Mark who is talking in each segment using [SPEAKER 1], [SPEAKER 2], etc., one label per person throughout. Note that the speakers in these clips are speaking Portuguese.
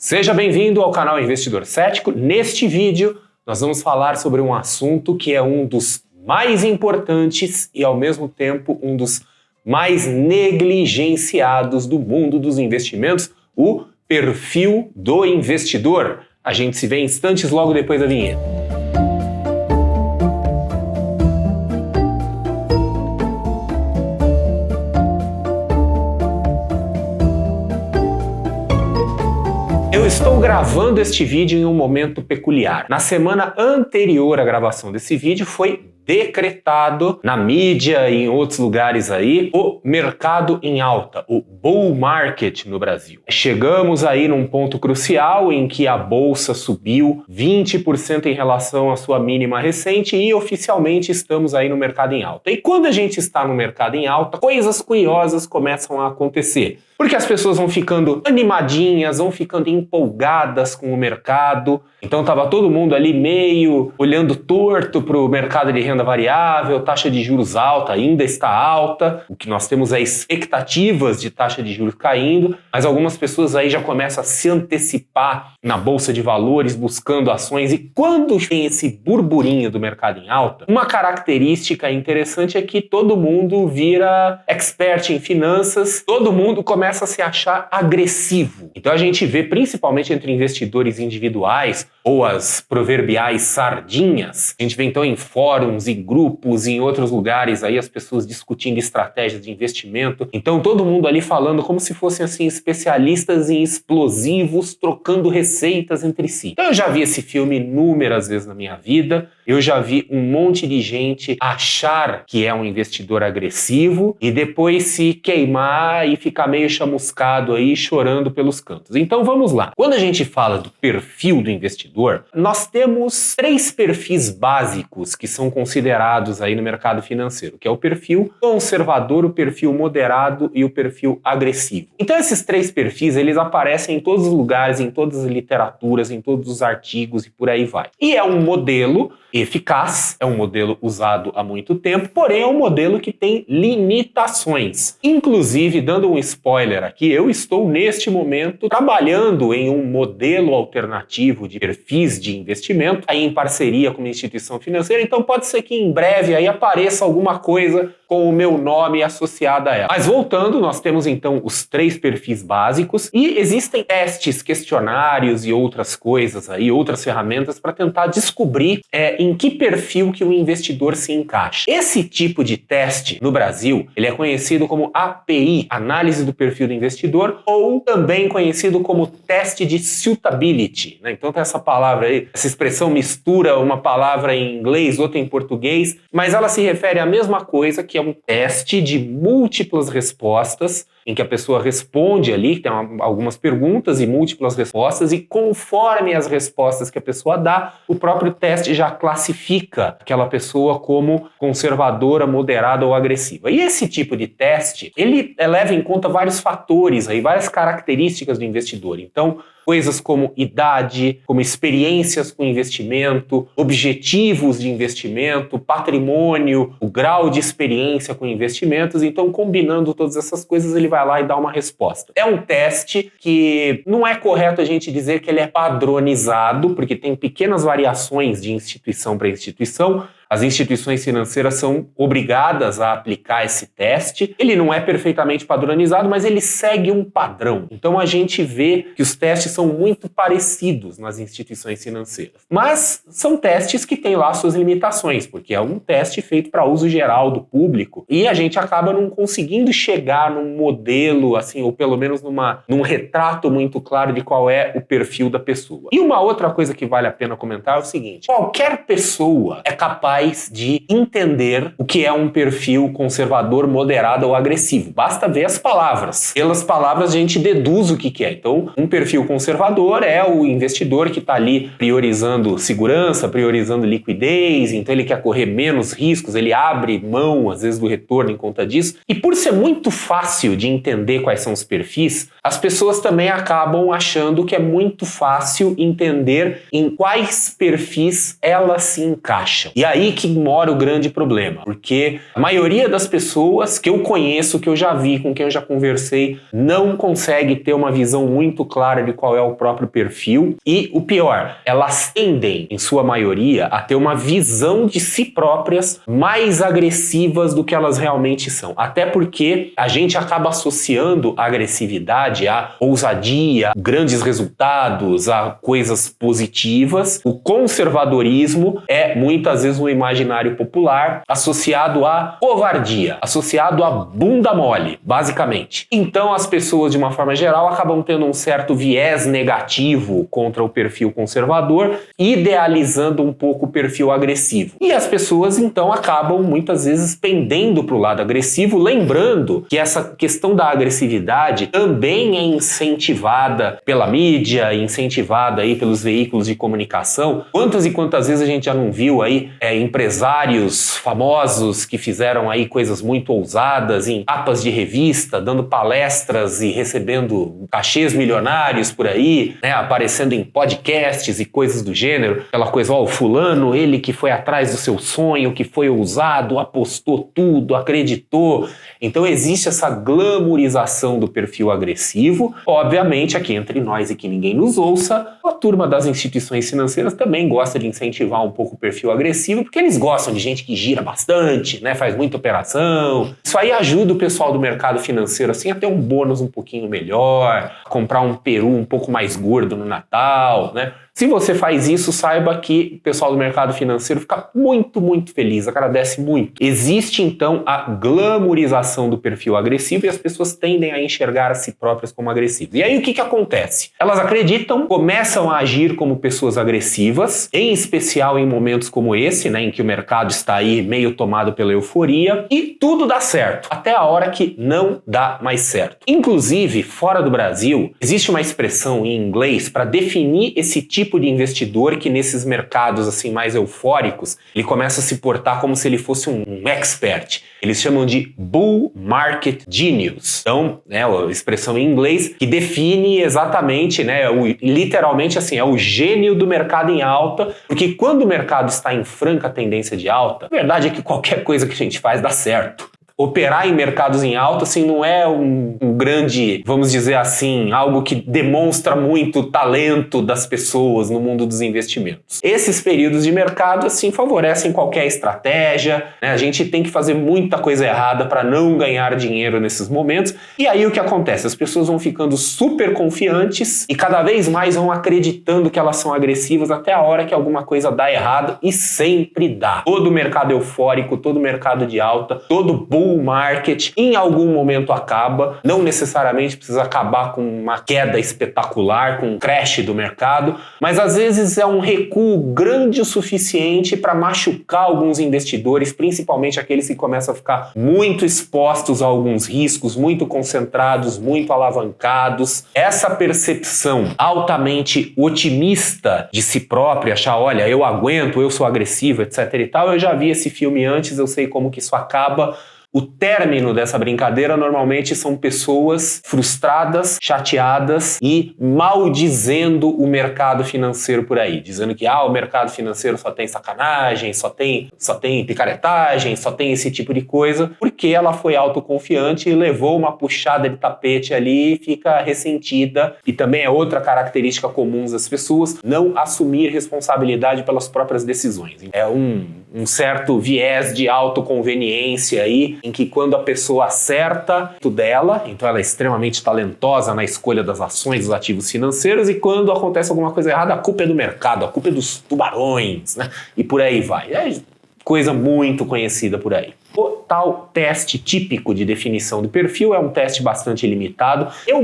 [SPEAKER 1] Seja bem-vindo ao canal Investidor Cético. Neste vídeo, nós vamos falar sobre um assunto que é um dos mais importantes e, ao mesmo tempo, um dos mais negligenciados do mundo dos investimentos, o perfil do investidor. A gente se vê em instantes logo depois da vinheta. Eu estou gravando este vídeo em um momento peculiar. Na semana anterior à gravação desse vídeo foi decretado na mídia e em outros lugares aí o mercado em alta, o bull market no Brasil. Chegamos aí num ponto crucial em que a bolsa subiu 20% em relação à sua mínima recente e oficialmente estamos aí no mercado em alta. E quando a gente está no mercado em alta, coisas curiosas começam a acontecer. Porque as pessoas vão ficando animadinhas, vão ficando empolgadas com o mercado. Então estava todo mundo ali meio olhando torto para o mercado de renda variável, taxa de juros alta, ainda está alta. O que nós temos é expectativas de taxa de juros caindo, mas algumas pessoas aí já começam a se antecipar na bolsa de valores, buscando ações. E quando tem esse burburinho do mercado em alta, uma característica interessante é que todo mundo vira expert em finanças, todo mundo começa a se achar agressivo. Então a gente vê, principalmente entre investidores individuais ou as proverbiais sardinhas, a gente vê então em fóruns, em grupos, em outros lugares aí as pessoas discutindo estratégias de investimento. Então todo mundo ali falando como se fossem assim especialistas em explosivos, trocando receitas entre si. Então eu já vi esse filme inúmeras vezes na minha vida. Eu já vi um monte de gente achar que é um investidor agressivo e depois se queimar e ficar meio chamuscado aí, chorando pelos cantos. Então vamos lá. Quando a gente fala do perfil do investidor, nós temos 3 perfis básicos que são considerados aí no mercado financeiro, que é o perfil conservador, o perfil moderado e o perfil agressivo. Então esses 3 perfis, eles aparecem em todos os lugares, em todas as literaturas, em todos os artigos e por aí vai. E é um modelo eficaz, é um modelo usado há muito tempo, porém é um modelo que tem limitações. Inclusive, dando um spoiler aqui, eu estou neste momento trabalhando em um modelo alternativo de perfis de investimento, aí em parceria com uma instituição financeira, então pode ser que em breve aí apareça alguma coisa com o meu nome associado a ela. Mas voltando, nós temos então os 3 perfis básicos e existem testes, questionários e outras coisas aí, outras ferramentas para tentar descobrir em que perfil que o investidor se encaixa. Esse tipo de teste no Brasil, ele é conhecido como API, Análise do Perfil do Investidor, ou também conhecido como teste de suitability, né? Então tem essa palavra aí, essa expressão mistura uma palavra em inglês, outra em português, mas ela se refere à mesma coisa, que é um teste de múltiplas respostas, em que a pessoa responde ali, tem algumas perguntas e múltiplas respostas, e conforme as respostas que a pessoa dá, o próprio teste já classifica aquela pessoa como conservadora, moderada ou agressiva. E esse tipo de teste, ele leva em conta vários fatores, aí, várias características do investidor. Então, coisas como idade, como experiências com investimento, objetivos de investimento, patrimônio, o grau de experiência com investimentos. Então, combinando todas essas coisas, ele vai lá e dá uma resposta. É um teste que não é correto a gente dizer que ele é padronizado, porque tem pequenas variações de instituição para instituição. As instituições financeiras são obrigadas a aplicar esse teste. Ele não é perfeitamente padronizado, mas ele segue um padrão. Então a gente vê que os testes são muito parecidos nas instituições financeiras. Mas são testes que têm lá suas limitações, porque é um teste feito para uso geral do público e a gente acaba não conseguindo chegar num modelo, assim, ou pelo menos num retrato muito claro de qual é o perfil da pessoa. E uma outra coisa que vale a pena comentar é o seguinte: qualquer pessoa é capaz de entender o que é um perfil conservador, moderado ou agressivo. Basta ver as palavras. Pelas palavras a gente deduz o que é. Então, um perfil conservador é o investidor que está ali priorizando segurança, priorizando liquidez, então ele quer correr menos riscos, ele abre mão, às vezes, do retorno em conta disso. E por ser muito fácil de entender quais são os perfis, as pessoas também acabam achando que é muito fácil entender em quais perfis elas se encaixam. E aí que mora o grande problema, porque a maioria das pessoas que eu conheço, que eu já vi, com quem eu já conversei, não consegue ter uma visão muito clara de qual qual é o próprio perfil. E o pior, elas tendem, em sua maioria, a ter uma visão de si próprias mais agressivas do que elas realmente são. Até porque a gente acaba associando a agressividade a ousadia, grandes resultados, a coisas positivas. O conservadorismo é muitas vezes um imaginário popular associado à covardia, associado à bunda mole, basicamente. Então as pessoas, de uma forma geral, acabam tendo um certo viés negativo contra o perfil conservador, idealizando um pouco o perfil agressivo. E as pessoas, então, acabam muitas vezes pendendo para o lado agressivo, lembrando que essa questão da agressividade também é incentivada pela mídia, incentivada aí pelos veículos de comunicação. Quantas e quantas vezes a gente já não viu aí empresários famosos que fizeram aí coisas muito ousadas em capas de revista, dando palestras e recebendo cachês milionários por aí, né, aparecendo em podcasts e coisas do gênero, aquela coisa, ó, o fulano, ele que foi atrás do seu sonho, que foi ousado, apostou tudo, acreditou. Então existe essa glamourização do perfil agressivo. Obviamente, aqui entre nós e que ninguém nos ouça, a turma das instituições financeiras também gosta de incentivar um pouco o perfil agressivo, porque eles gostam de gente que gira bastante, né, faz muita operação. Isso aí ajuda o pessoal do mercado financeiro assim a ter um bônus um pouquinho melhor, comprar um peru um pouco mais gordo no Natal, né? Se você faz isso, saiba que o pessoal do mercado financeiro fica muito, muito feliz, agradece muito. Existe, então, a glamourização do perfil agressivo e as pessoas tendem a enxergar a si próprias como agressivas. E aí, o que acontece? Elas acreditam, começam a agir como pessoas agressivas, em especial em momentos como esse, né, em que o mercado está aí meio tomado pela euforia, e tudo dá certo, até a hora que não dá mais certo. Inclusive, fora do Brasil, existe uma expressão em inglês para definir esse tipo de investidor que nesses mercados assim mais eufóricos, ele começa a se portar como se ele fosse um expert. Eles chamam de Bull Market Genius. Então, né, a expressão em inglês que define exatamente, né, literalmente assim, é o gênio do mercado em alta, porque quando o mercado está em franca tendência de alta, a verdade é que qualquer coisa que a gente faz dá certo. Operar em mercados em alta, assim, não é um grande, vamos dizer assim, algo que demonstra muito o talento das pessoas no mundo dos investimentos. Esses períodos de mercado, assim, favorecem qualquer estratégia, né? A gente tem que fazer muita coisa errada para não ganhar dinheiro nesses momentos. E aí o que acontece? As pessoas vão ficando super confiantes e cada vez mais vão acreditando que elas são agressivas até a hora que alguma coisa dá errado, e sempre dá. Todo mercado eufórico, todo mercado de alta, todo bull market, em algum momento acaba, não necessariamente precisa acabar com uma queda espetacular, com um crash do mercado, mas às vezes é um recuo grande o suficiente para machucar alguns investidores, principalmente aqueles que começam a ficar muito expostos a alguns riscos, muito concentrados, muito alavancados. Essa percepção altamente otimista de si própria, achar, olha, eu aguento, eu sou agressivo, etc e tal, eu já vi esse filme antes, eu sei como que isso acaba. O término dessa brincadeira normalmente são pessoas frustradas, chateadas e maldizendo o mercado financeiro por aí, dizendo que o mercado financeiro só tem sacanagem, só tem picaretagem, só tem esse tipo de coisa, porque ela foi autoconfiante e levou uma puxada de tapete ali e fica ressentida. E também é outra característica comum das pessoas, não assumir responsabilidade pelas próprias decisões. É um certo viés de autoconveniência aí, em que quando a pessoa acerta tudo dela, então ela é extremamente talentosa na escolha das ações, dos ativos financeiros, e quando acontece alguma coisa errada, a culpa é do mercado, a culpa é dos tubarões, né? E por aí vai. É coisa muito conhecida por aí. O tal teste típico de definição do perfil é um teste bastante limitado. Eu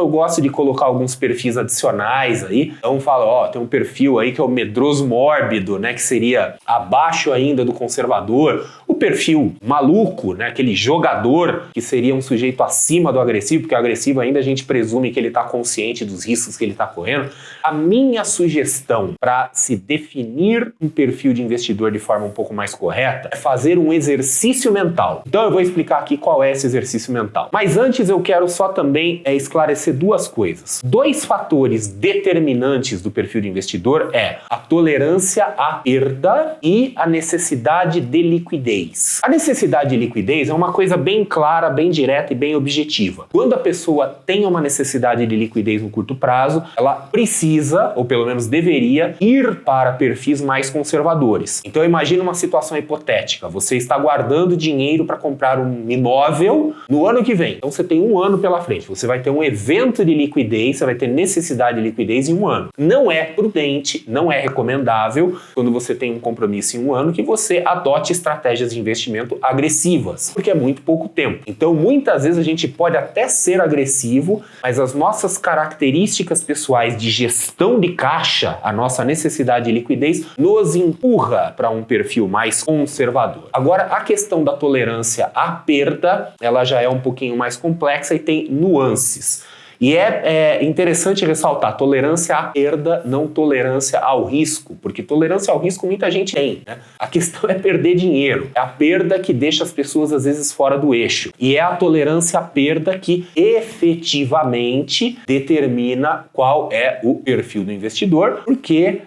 [SPEAKER 1] gosto de colocar alguns perfis adicionais aí. Então falo, tem um perfil aí que é o medroso mórbido, né, que seria abaixo ainda do conservador. O perfil maluco, né, aquele jogador que seria um sujeito acima do agressivo, porque o agressivo ainda a gente presume que ele está consciente dos riscos que ele está correndo. A minha sugestão para se definir um perfil de investidor de forma um pouco mais correta é fazer um exercício exercício mental. Então eu vou explicar aqui qual é esse exercício mental. Mas antes eu quero só também esclarecer duas coisas. Dois fatores determinantes do perfil do investidor é a tolerância à perda e a necessidade de liquidez. A necessidade de liquidez é uma coisa bem clara, bem direta e bem objetiva. Quando a pessoa tem uma necessidade de liquidez no curto prazo, ela precisa, ou pelo menos deveria, ir para perfis mais conservadores. Então imagine uma situação hipotética. Você está guardando dinheiro para comprar um imóvel no ano que vem. Então você tem um ano pela frente. Você vai ter um evento de liquidez, você vai ter necessidade de liquidez em um ano. Não é prudente, não é recomendável, quando você tem um compromisso em um ano, que você adote estratégias de investimento agressivas, porque é muito pouco tempo. Então muitas vezes a gente pode até ser agressivo, mas as nossas características pessoais de gestão de caixa, a nossa necessidade de liquidez, nos empurra para um perfil mais conservador. Agora, a questão da tolerância à perda, ela já é um pouquinho mais complexa e tem nuances. E é interessante ressaltar, tolerância à perda, não tolerância ao risco, porque tolerância ao risco muita gente tem, né? A questão é perder dinheiro, é a perda que deixa as pessoas às vezes fora do eixo, e é a tolerância à perda que efetivamente determina qual é o perfil do investidor, porque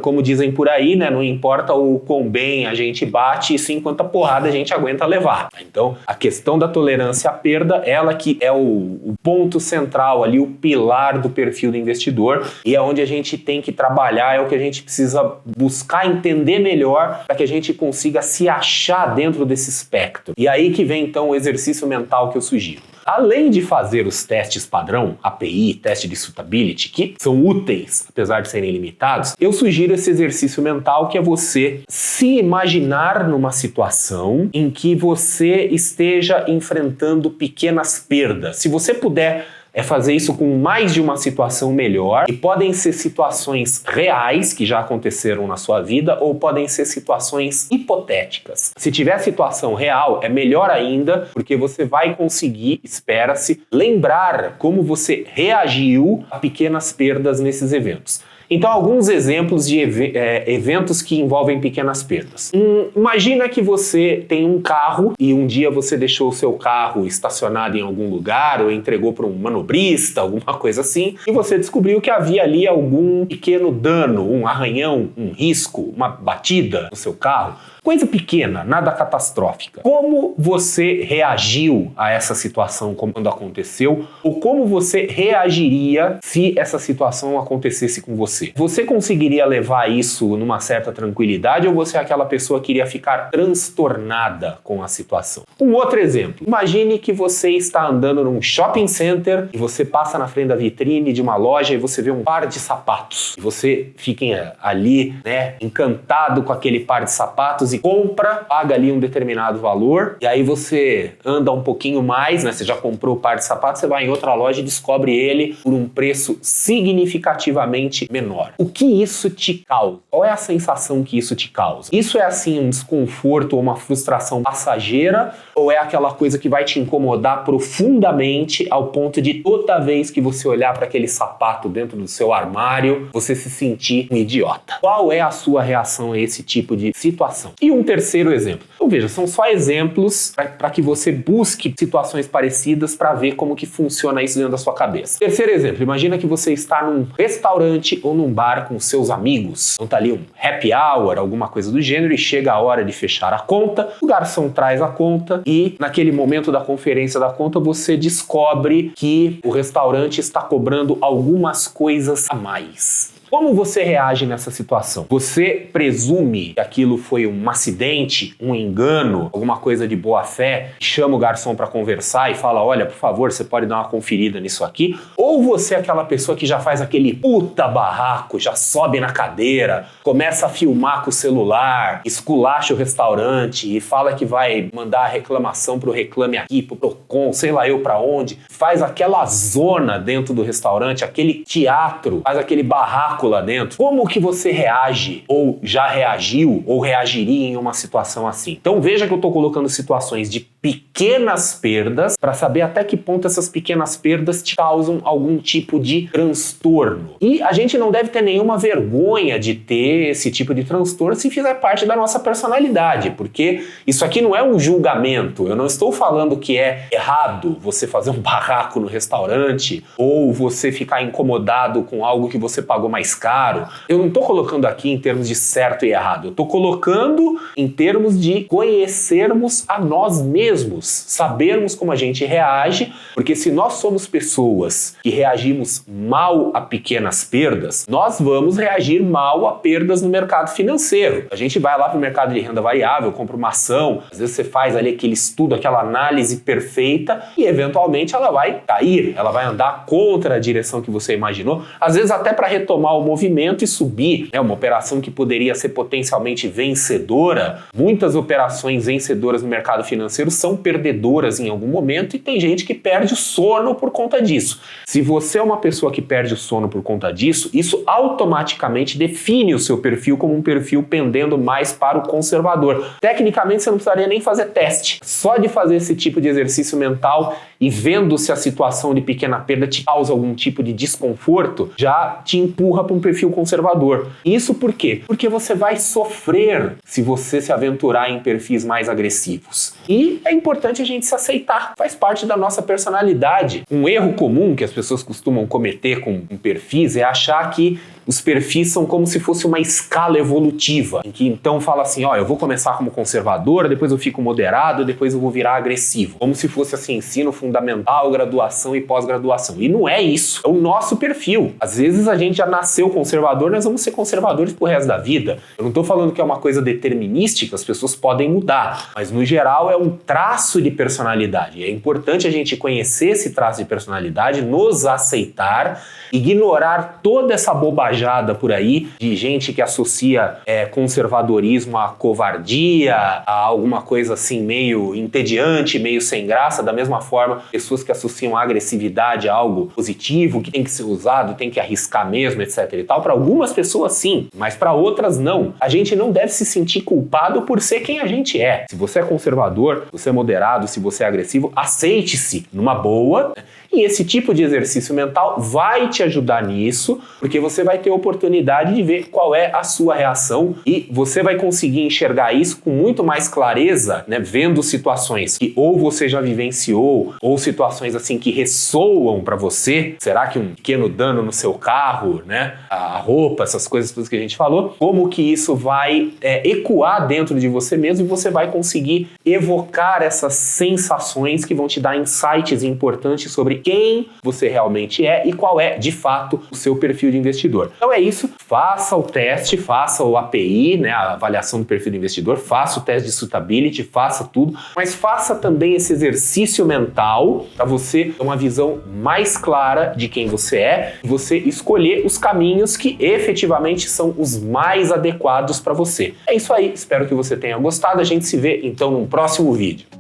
[SPEAKER 1] como dizem por aí, né? Não importa o quão bem a gente bate, e sim quanta porrada a gente aguenta levar. Então, a questão da tolerância à perda, ela que é o ponto central ali, o pilar do perfil do investidor, e é onde a gente tem que trabalhar, é o que a gente precisa buscar entender melhor para que a gente consiga se achar dentro desse espectro. E aí que vem então o exercício mental que eu sugiro. Além de fazer os testes padrão, API, teste de suitability, que são úteis, apesar de serem limitados, eu sugiro esse exercício mental, que é você se imaginar numa situação em que você esteja enfrentando pequenas perdas. Se você puder fazer isso com mais de uma situação melhor, e podem ser situações reais que já aconteceram na sua vida, ou podem ser situações hipotéticas. Se tiver situação real, é melhor ainda, porque você vai conseguir, espera-se, lembrar como você reagiu a pequenas perdas nesses eventos. Então, alguns exemplos de eventos que envolvem pequenas perdas. Imagina que você tem um carro e um dia você deixou o seu carro estacionado em algum lugar ou entregou para um manobrista, alguma coisa assim, e você descobriu que havia ali algum pequeno dano, um arranhão, um risco, uma batida no seu carro. Coisa pequena, nada catastrófica. Como você reagiu a essa situação quando aconteceu? Ou como você reagiria se essa situação acontecesse com você? Você conseguiria levar isso numa certa tranquilidade, ou você é aquela pessoa que iria ficar transtornada com a situação? Um outro exemplo. Imagine que você está andando num shopping center e você passa na frente da vitrine de uma loja e você vê um par de sapatos. E você fica ali, né, encantado com aquele par de sapatos e compra, paga ali um determinado valor, e aí você anda um pouquinho mais, né? Você já comprou o par de sapatos, você vai em outra loja e descobre ele por um preço significativamente menor. O que isso te causa? Qual é a sensação que isso te causa? Isso é assim um desconforto ou uma frustração passageira, ou é aquela coisa que vai te incomodar profundamente ao ponto de toda vez que você olhar para aquele sapato dentro do seu armário, você se sentir um idiota? Qual é a sua reação a esse tipo de situação? E um terceiro exemplo. Então veja, são só exemplos para que você busque situações parecidas para ver como que funciona isso dentro da sua cabeça. Terceiro exemplo, imagina que você está num restaurante ou num bar com seus amigos. Então tá ali um happy hour, alguma coisa do gênero, e chega a hora de fechar a conta, o garçom traz a conta e naquele momento da conferência da conta você descobre que o restaurante está cobrando algumas coisas a mais. Como você reage nessa situação? Você presume que aquilo foi um acidente, um engano, alguma coisa de boa fé, chama o garçom para conversar e fala, olha, por favor, você pode dar uma conferida nisso aqui? Ou você é aquela pessoa que já faz aquele puta barraco, já sobe na cadeira, começa a filmar com o celular, esculacha o restaurante e fala que vai mandar a reclamação pro Reclame Aqui, pro Procon, sei lá eu pra onde, faz aquela zona dentro do restaurante, aquele teatro, faz aquele barraco lá dentro. Como que você reage, ou já reagiu, ou reagiria em uma situação assim? Então veja que eu estou colocando situações de pequenas perdas para saber até que ponto essas pequenas perdas te causam algum tipo de transtorno. E a gente não deve ter nenhuma vergonha de ter esse tipo de transtorno se fizer parte da nossa personalidade, porque isso aqui não é um julgamento. Eu não estou falando que é errado você fazer um barraco no restaurante ou você ficar incomodado com algo que você pagou mais caro. Eu não estou colocando aqui em termos de certo e errado. Eu estou colocando em termos de conhecermos a nós mesmos, sabermos como a gente reage, porque se nós somos pessoas que reagimos mal a pequenas perdas, nós vamos reagir mal a perdas no mercado financeiro. A gente vai lá para o mercado de renda variável, compra uma ação, às vezes você faz ali aquele estudo, aquela análise perfeita e eventualmente ela vai cair, ela vai andar contra a direção que você imaginou, às vezes até para retomar o movimento e subir, né? Uma operação que poderia ser potencialmente vencedora. Muitas operações vencedoras no mercado financeiro são perdedoras em algum momento e tem gente que perde o sono por conta disso. Se você é uma pessoa que perde o sono por conta disso, isso automaticamente define o seu perfil como um perfil pendendo mais para o conservador. Tecnicamente você não precisaria nem fazer teste. Só de fazer esse tipo de exercício mental e vendo se a situação de pequena perda te causa algum tipo de desconforto, já te empurra para um perfil conservador. Isso por quê? Porque você vai sofrer se você se aventurar em perfis mais agressivos. E é importante a gente se aceitar, faz parte da nossa personalidade. Um erro comum que as pessoas costumam cometer com perfis é achar que os perfis são como se fosse uma escala evolutiva, em que então fala assim, ó, eu vou começar como conservador, depois eu fico moderado, depois eu vou virar agressivo. Como se fosse assim, ensino fundamental, graduação e pós-graduação. E não é isso, é o nosso perfil. Às vezes a gente já nasceu conservador, nós vamos ser conservadores pro resto da vida. Eu não tô falando que é uma coisa determinística, as pessoas podem mudar, mas no geral é um traço de personalidade. É importante a gente conhecer esse traço de personalidade, nos aceitar, ignorar toda essa bobajada por aí de gente que associa conservadorismo a covardia, a alguma coisa assim meio entediante, meio sem graça. Da mesma forma, pessoas que associam a agressividade a algo positivo, que tem que ser usado, tem que arriscar mesmo, etc e tal. Para algumas pessoas sim, mas para outras não. A gente não deve se sentir culpado por ser quem a gente é. Se você é conservador, se você é moderado, se você é agressivo, aceite-se numa boa. E esse tipo de exercício mental vai te ajudar nisso, porque você vai ter a oportunidade de ver qual é a sua reação e você vai conseguir enxergar isso com muito mais clareza, né, vendo situações que ou você já vivenciou, ou situações assim que ressoam para você. Será que um pequeno dano no seu carro, né, a roupa, essas coisas todas que a gente falou, como que isso vai ecoar dentro de você mesmo e você vai conseguir evocar essas sensações que vão te dar insights importantes sobre quem você realmente é e qual é, de fato, o seu perfil de investidor. Então é isso, faça o teste, faça o API, né, a avaliação do perfil do investidor, faça o teste de suitability, faça tudo, mas faça também esse exercício mental para você ter uma visão mais clara de quem você é e você escolher os caminhos que efetivamente são os mais adequados para você. É isso aí, espero que você tenha gostado, a gente se vê então num próximo vídeo.